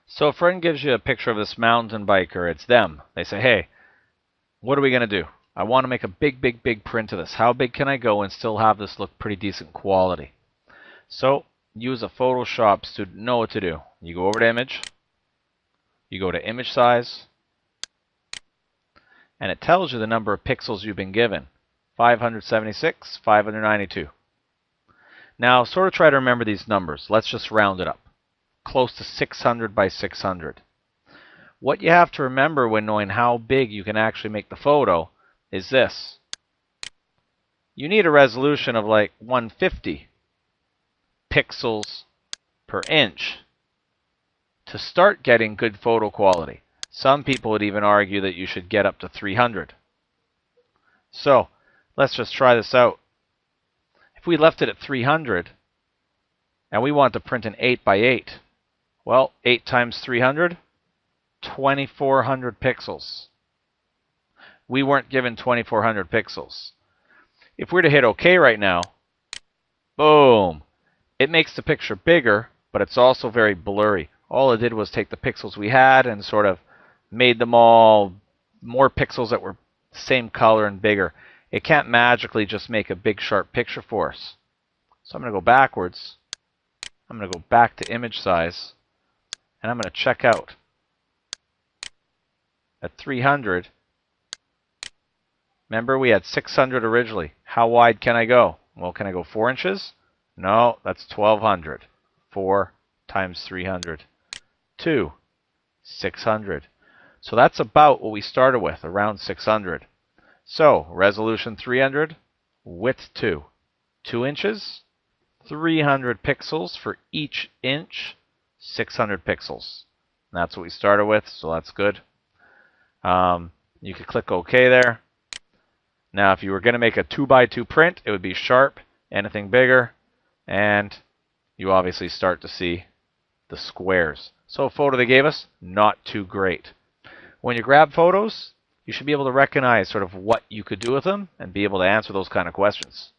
So a friend gives you a picture of this mountain biker. It's them. They say, hey, what are we going to do? I want to make a big print of this. How big can I go and still have this look pretty decent quality? So use a Photoshop student. Know what to do. You go over to image. You go to image size. And it tells you the number of pixels you've been given. 576, 592. Now sort of try to remember these numbers. Let's just round it up. Close to 600 by 600. What you have to remember when knowing how big you can actually make the photo is this. You need a resolution of like 150 pixels per inch to start getting good photo quality. Some people would even argue that you should get up to 300. So let's just try this out. If we left it at 300 and we want to print an 8 by 8, well, 8 times 300, 2400 pixels. We weren't given 2400 pixels. If we're to hit OK right now, boom, it makes the picture bigger, but it's also very blurry. All it did was take the pixels we had and sort of made them all more pixels that were the same color and bigger. It can't magically just make a big sharp picture for us. So I'm going to go backwards. I'm going to go back to image size, and I'm going to check out. At 300, remember we had 600 originally. How wide can I go? Well, can I go 4 inches? No, that's 1200. 4 times 300. 2, 600. So that's about what we started with, around 600. So resolution 300, width 2. 2 inches, 300 pixels for each inch, 600 pixels. And that's what we started with, so that's good. You could click OK there. Now, if you were going to make a 2x2 print, it would be sharp, anything bigger, and you obviously start to see the squares. So a photo they gave us, not too great. When you grab photos, you should be able to recognize sort of what you could do with them and be able to answer those kind of questions.